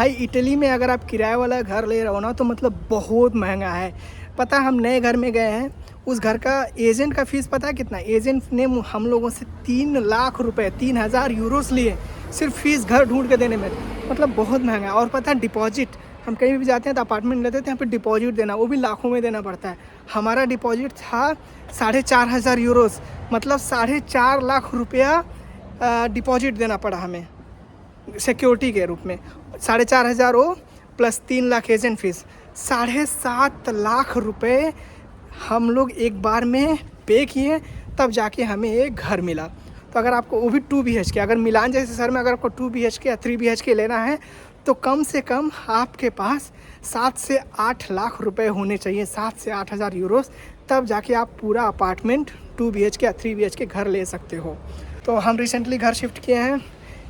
भाई इटली में अगर आप किराए वाला घर ले रहे हो ना तो मतलब बहुत महंगा है। पता हम नए घर में गए हैं, उस घर का एजेंट का फ़ीस पता है कितना? एजेंट ने हम लोगों से 3 लाख रुपए 3000 यूरोस लिए सिर्फ फ़ीस घर ढूंढ के देने में। मतलब बहुत महंगा है। और पता है डिपॉजिट, हम कहीं भी जाते हैं तो अपार्टमेंट लेते थे, यहाँ पे डिपॉजिट देना, वो भी लाखों में देना पड़ता है। हमारा डिपॉजिट था 4500 यूरोस, मतलब 4.5 लाख रुपया डिपॉजिट देना पड़ा हमें सिक्योरिटी के रूप में। 4,500 हो plus 3 lakh agent fees, 7.5 lakh रुपए हम लोग एक बार में पे किए, तब जाके हमें एक घर मिला। तो अगर आपको वो भी 2 BHK, अगर मिलान जैसे शहर में अगर आपको 2 BHK या 3 BHK लेना है तो कम से कम आपके पास 7 से 8 लाख रुपए होने चाहिए, 7 से 8 हज़ार यूरोस, तब जाके आप पूरा अपार्टमेंट 2 BHK या 3 BHK घर ले सकते हो। तो हम रिसेंटली घर शिफ्ट किए हैं,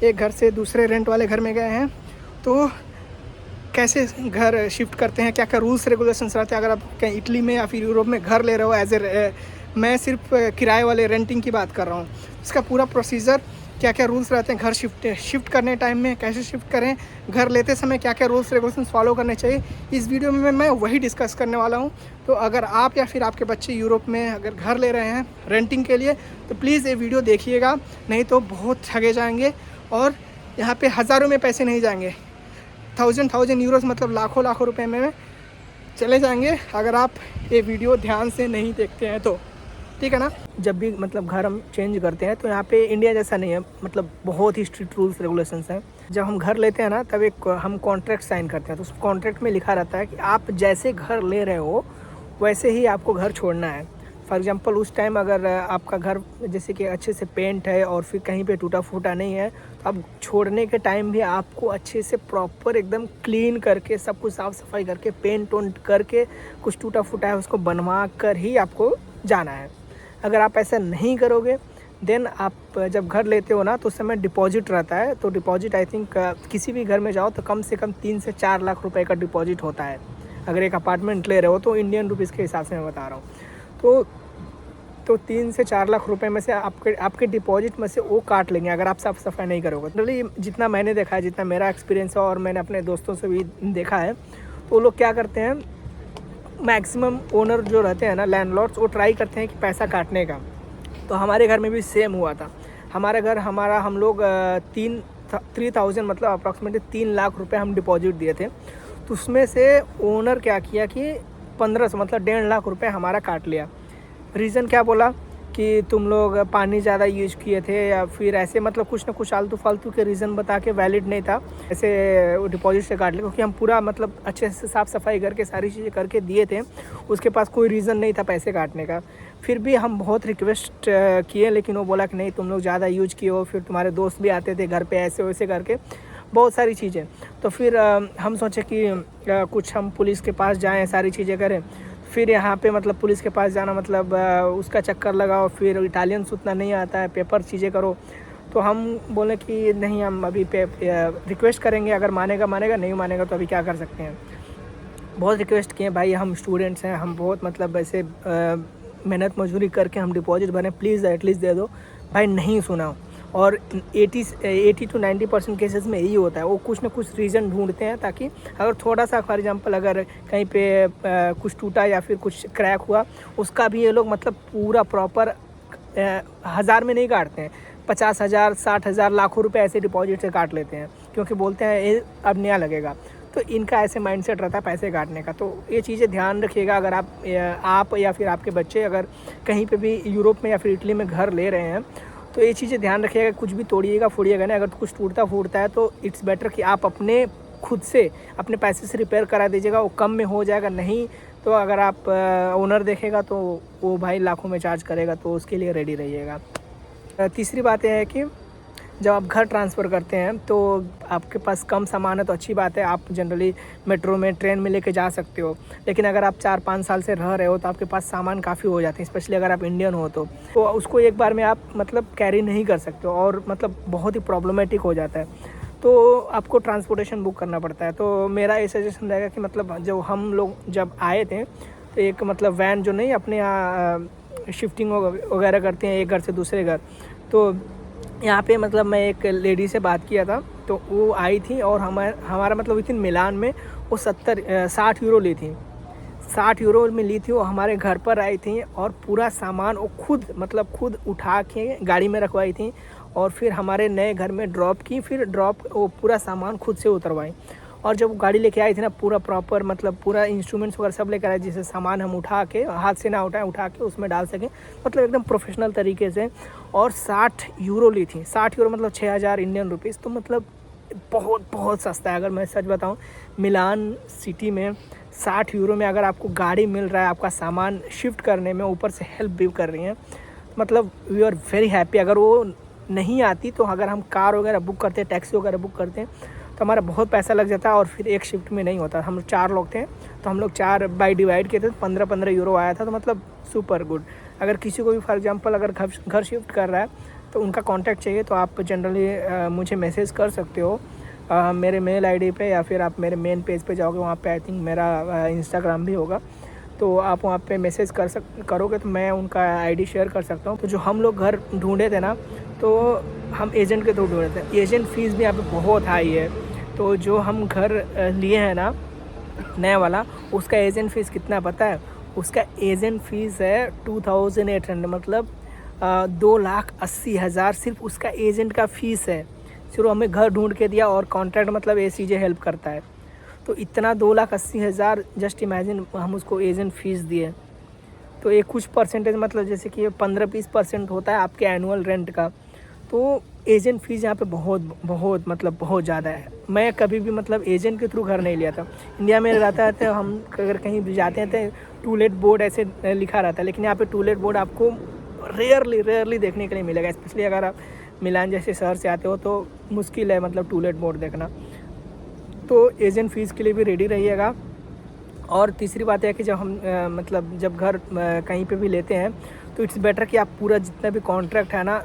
एक घर से दूसरे रेंट वाले घर में गए हैं। तो कैसे घर शिफ्ट करते हैं, क्या क्या रूल्स रेगुलेशंस रहते हैं अगर आप कहीं इटली में या फिर यूरोप में घर ले रहे हो एज ए, मैं सिर्फ किराए वाले रेंटिंग की बात कर रहा हूँ। इसका पूरा प्रोसीजर, क्या क्या रूल्स रहते हैं घर शिफ्ट करने टाइम में, कैसे शिफ्ट करें, घर लेते समय क्या क्या रूल्स रेगुलेशंस फॉलो करने चाहिए, इस वीडियो में मैं वही डिस्कस करने वाला हूँ। तो अगर आप या फिर आपके बच्चे यूरोप में अगर घर ले रहे हैं रेंटिंग के लिए तो प्लीज़ ये वीडियो देखिएगा, नहीं तो बहुत ठगे जाएंगे। और यहाँ पे हज़ारों में पैसे नहीं जाएंगे, थाउजेंड यूरोस मतलब लाखों लाखों रुपए में चले जाएंगे अगर आप ये वीडियो ध्यान से नहीं देखते हैं तो, ठीक है ना। जब भी मतलब घर हम चेंज करते हैं तो यहाँ पे इंडिया जैसा नहीं है, मतलब बहुत ही स्ट्रिक्ट रूल्स रेगुलेशंस हैं। जब हम घर लेते हैं ना तब एक हम कॉन्ट्रैक्ट साइन करते हैं, तो उस कॉन्ट्रैक्ट में लिखा रहता है कि आप जैसे घर ले रहे हो वैसे ही आपको घर छोड़ना है। फॉर एग्ज़ाम्पल उस टाइम अगर आपका घर जैसे कि अच्छे से पेंट है और फिर कहीं पे टूटा फूटा नहीं है, तो अब छोड़ने के टाइम भी आपको अच्छे से प्रॉपर एकदम क्लीन करके सब कुछ साफ़ सफाई करके पेंट वेंट करके कुछ टूटा फूटा है उसको बनवा कर ही आपको जाना है। अगर आप ऐसा नहीं करोगे देन आप जब घर लेते हो ना तो उस समय डिपॉजिट रहता है। तो डिपॉजिट आई थिंक किसी भी घर में जाओ तो कम से कम 3 से 4 लाख रुपए का डिपॉजिट होता है अगर एक अपार्टमेंट ले रहे हो तो, इंडियन रुपीज़ के हिसाब से मैं बता रहा हूँ। तो 3 से 4 लाख रुपए में से आपके डिपॉजिट में से वो काट लेंगे अगर आप साफ़ सफाई नहीं करोगे। जनरली जितना मैंने देखा है, जितना मेरा एक्सपीरियंस है और मैंने अपने दोस्तों से भी देखा है, तो वो लोग क्या करते हैं, मैक्सिमम ओनर जो रहते हैं ना लैंडलॉर्ड्स, वो ट्राई करते हैं कि पैसा काटने का। तो हमारे घर में भी सेम हुआ था। हमारा घर हम लोग 3,000 मतलब अप्रॉक्सीमेटली 3 लाख रुपए हम डिपॉजिट दिए थे। तो उसमें से ओनर क्या किया कि 1500 मतलब 1.5 लाख रुपए हमारा काट लिया। रीज़न क्या बोला कि तुम लोग पानी ज़्यादा यूज किए थे या फिर ऐसे, मतलब कुछ ना कुछ आलतू फालतू के रीज़न बता के, वैलिड नहीं था ऐसे डिपॉजिट से काट लिया, क्योंकि हम पूरा मतलब अच्छे से साफ़ सफाई करके सारी चीज़ें करके दिए थे। उसके पास कोई रीज़न नहीं था पैसे काटने का। फिर भी हम बहुत रिक्वेस्ट किए, लेकिन वो बोला कि नहीं तुम लोग ज़्यादा यूज किए हो, फिर तुम्हारे दोस्त भी आते थे घर पर ऐसे वैसे करके बहुत सारी चीज़ें। तो फिर हम सोचे कि कुछ हम पुलिस के पास जाएँ, सारी चीज़ें करें। फिर यहाँ पे मतलब पुलिस के पास जाना मतलब उसका चक्कर लगाओ, फिर इटालियंस उतना नहीं आता है, पेपर चीज़ें करो। तो हम बोले कि नहीं, हम अभी रिक्वेस्ट करेंगे, अगर मानेगा मानेगा, नहीं मानेगा तो अभी क्या कर सकते हैं। बहुत रिक्वेस्ट किए भाई, हम स्टूडेंट्स हैं, हम बहुत मतलब ऐसे मेहनत मजदूरी करके हम डिपॉजिट भरें, प्लीज़ एटलीस्ट दे दो। भाई नहीं सुना। और 80 to 90% केसेस में यही होता है, वो कुछ ना कुछ रीज़न ढूंढते हैं ताकि अगर थोड़ा सा फॉर एग्जांपल अगर कहीं पे कुछ टूटा या फिर कुछ क्रैक हुआ, उसका भी ये लोग मतलब पूरा प्रॉपर हज़ार में नहीं काटते हैं, 50,000 60,000 लाखों रुपए ऐसे डिपॉजिट से काट लेते हैं, क्योंकि बोलते हैं ये अब नया लगेगा। तो इनका ऐसे माइंडसेट रहता है पैसे काटने का। तो ये चीज़ें ध्यान रखिएगा अगर आप या फिर आपके बच्चे अगर कहीं पे भी यूरोप में या फिर इटली में घर ले रहे हैं, तो ये चीज़ें ध्यान रखिएगा, कुछ भी तोड़िएगा फोड़िएगा नहीं। अगर कुछ टूटता फूटता है तो इट्स बेटर कि आप अपने खुद से अपने पैसे से रिपेयर करा दीजिएगा, वो कम में हो जाएगा। नहीं तो अगर आप ओनर देखेगा तो वो भाई लाखों में चार्ज करेगा, तो उसके लिए रेडी रहिएगा। तीसरी बात यह है कि जब आप घर ट्रांसफ़र करते हैं तो आपके पास कम सामान है तो अच्छी बात है, आप जनरली मेट्रो में ट्रेन में लेके जा सकते हो। लेकिन अगर आप 4-5 साल से रह रहे हो तो आपके पास सामान काफ़ी हो जाते हैं, स्पेशली अगर आप इंडियन हो तो उसको एक बार में आप मतलब कैरी नहीं कर सकते हो और मतलब बहुत ही प्रॉब्लमेटिक हो जाता है। तो आपको ट्रांसपोर्टेशन बुक करना पड़ता है। तो मेरा ये सजेशन रहेगा कि मतलब जो हम लोग जब आए थे तो एक मतलब वैन जो नहीं अपने यहाँ शिफ्टिंग वगैरह करते हैं एक घर से दूसरे घर, तो यहाँ पे मतलब मैं एक लेडी से बात किया था, तो वो आई थी और हमारा मतलब विद इन मिलान में वो 60 यूरो ली थी, 60 यूरो में ली थी। वो हमारे घर पर आई थी और पूरा सामान वो खुद उठा के गाड़ी में रखवाई थी और फिर हमारे नए घर में ड्रॉप की, फिर वो पूरा सामान खुद से उतरवाई। और जब वो गाड़ी लेके आई थी ना, पूरा प्रॉपर मतलब पूरा इंस्ट्रूमेंट्स वगैरह सब लेकर आए, जिससे सामान हम उठा के हाथ से ना उठा के उसमें डाल सकें, मतलब एकदम प्रोफेशनल तरीके से। और 60 यूरो ली थी, 60 यूरो मतलब 6000 इंडियन रुपीज़। तो मतलब बहुत सस्ता है। अगर मैं सच बताऊं, मिलान सिटी में 60 यूरो में अगर आपको गाड़ी मिल रहा है, आपका सामान शिफ्ट करने में ऊपर से हेल्प भी कर रही है, मतलब वी आर वेरी हैप्पी। अगर वो नहीं आती तो अगर हम कार वगैरह बुक करते, टैक्सी वगैरह बुक करते तो हमारा बहुत पैसा लग जाता और फिर एक शिफ्ट में नहीं होता। हम लोग 4 लोग थे तो हम लोग 4 बाई डिवाइड किए थे, तो 15-15 यूरो आया था। तो मतलब सुपर गुड। अगर किसी को भी फॉर एग्जांपल अगर घर शिफ्ट कर रहा है तो उनका कॉन्टैक्ट चाहिए तो आप जनरली मुझे मैसेज कर सकते हो मेरे मेल आईडी पे, या फिर आप मेरे मेन पेज पे जाओगे, वहाँ पे आई थिंक मेरा इंस्टाग्राम भी होगा, तो आप वहाँ पे मैसेज करोगे तो मैं उनका आईडी शेयर कर सकता हूँ। तो जो हम लोग घर ढूंढे थे ना, तो हम एजेंट के थ्रू ढूंढे थे। एजेंट फ़ीस भी यहाँ पे बहुत हाई है। तो जो हम घर लिए हैं ना नया वाला, उसका एजेंट फ़ीस कितना पता है? उसका एजेंट फ़ीस है 2800, मतलब 2,80,000 सिर्फ उसका एजेंट का फ़ीस है। सिर्फ हमें घर ढूंढ के दिया और कॉन्ट्रैक्ट मतलब ये चीज़ें हेल्प करता है। तो इतना 2,80,000 जस्ट इमेजिन हम उसको एजेंट फ़ीस दिए। तो एक कुछ परसेंटेज मतलब जैसे कि 15-20% होता है आपके एनुअल रेंट का। तो एजेंट फ़ीस यहाँ पे बहुत मतलब बहुत ज़्यादा है। मैं कभी भी मतलब एजेंट के थ्रू घर नहीं लिया था। इंडिया में रहता है तो हम अगर कहीं भी जाते हैं तो टू लेट बोर्ड ऐसे लिखा रहता है, लेकिन यहाँ पे टू लेट बोर्ड आपको रेयरली देखने के लिए मिलेगा। स्पेशली अगर आप मिलान जैसे शहर से आते हो तो मुश्किल है मतलब टू लेट बोर्ड देखना। तो एजेंट फ़ीस के लिए भी रेडी रहिएगा। और तीसरी बात है कि जब हम मतलब जब घर कहीं पे भी लेते हैं तो इट्स बेटर कि आप पूरा जितना भी कॉन्ट्रैक्ट है ना,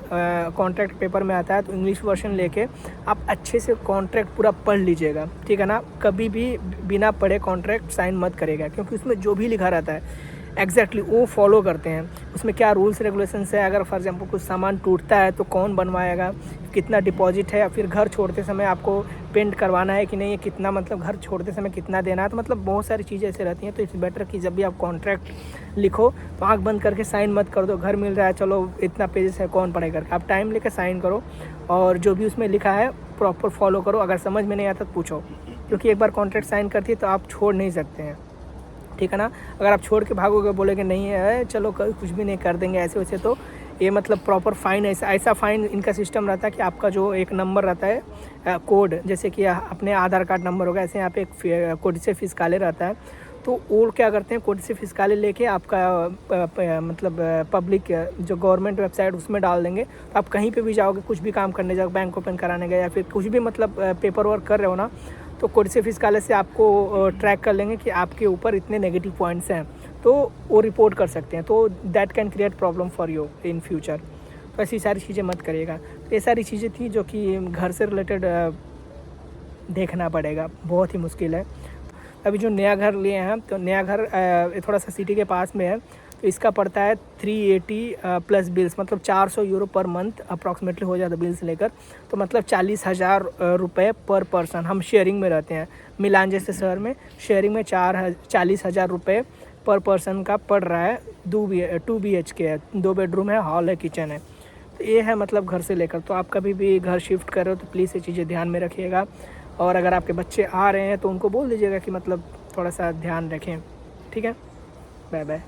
कॉन्ट्रैक्ट पेपर में आता है तो इंग्लिश वर्जन लेके आप अच्छे से कॉन्ट्रैक्ट पूरा पढ़ लीजिएगा, ठीक है ना। कभी भी बिना पढ़े कॉन्ट्रैक्ट साइन मत करेगा, क्योंकि उसमें जो भी लिखा रहता है एग्जैक्टली वो फॉलो करते हैं। उसमें क्या रूल्स रेगुलेशंस है, अगर फॉर एग्जांपल कुछ सामान टूटता है तो कौन बनवाएगा, कितना डिपॉजिट है, या फिर घर छोड़ते समय आपको पेंट करवाना है कि नहीं, कितना मतलब घर छोड़ते समय कितना देना है। तो मतलब बहुत सारी चीज़ें ऐसे रहती हैं। तो इट्स बेटर कि जब भी आप कॉन्ट्रैक्ट लिखो तो आँख बंद करके साइन मत कर दो। घर मिल रहा है, चलो इतना पेजेस है, कौन पढ़ाई करके, आप टाइम लेकर साइन करो और जो भी उसमें लिखा है प्रॉपर फॉलो करो। अगर समझ में नहीं आता तो पूछो, क्योंकि एक बार कॉन्ट्रैक्ट साइन करती है तो आप छोड़ नहीं सकते हैं, ठीक है ना। अगर आप छोड़ के भागोगे, बोलेगे नहीं है चलो कुछ भी नहीं कर देंगे ऐसे वैसे, तो ये मतलब प्रॉपर फ़ाइन ऐसा फ़ाइन इनका सिस्टम रहता है कि आपका जो एक नंबर रहता है कोड, जैसे कि अपने आधार कार्ड नंबर होगा, ऐसे यहाँ पे एक कोडिसे फिस्काले रहता है। तो वो क्या करते हैं, कोडिसे फिस्काले लेके आपका मतलब पब्लिक जो गवर्नमेंट वेबसाइट उसमें डाल देंगे। तो आप कहीं पे भी जाओगे, कुछ भी काम करने जाओगे, बैंक ओपन कराने गए या फिर कुछ भी मतलब पेपर वर्क कर रहे हो ना, तो कोडिसे फिस्काले से आपको ट्रैक कर लेंगे कि आपके ऊपर इतने नेगेटिव पॉइंट्स हैं, तो वो रिपोर्ट कर सकते हैं। तो that can create problem for you in future. तो ऐसी सारी चीज़ें मत करिएगा। तो ये सारी चीज़ें थी जो कि घर से रिलेटेड देखना पड़ेगा, बहुत ही मुश्किल है। अभी जो नया घर लिए हैं, तो नया घर थोड़ा सा सिटी के पास में है, तो इसका पड़ता है 380 प्लस बिल्स, मतलब 400 यूरो पर मंथ अप्रॉक्सीमेटली हो जाता है बिल्स लेकर। तो मतलब 40,000 रुपये पर पर्सन। हम शेयरिंग में रहते हैं मिलान जैसे शहर में, शेयरिंग में 40,000 रुपये पर पर्सन का पड़ रहा है। 2 BHK है, 2 बेडरूम है, हॉल है, किचन है। तो ये है मतलब घर से लेकर। तो आप कभी भी घर शिफ्ट कर रहे हो तो प्लीज़ ये चीज़ें ध्यान में रखिएगा। और अगर आपके बच्चे आ रहे हैं तो उनको बोल दीजिएगा कि मतलब थोड़ा सा ध्यान रखें, ठीक है। Bye bye.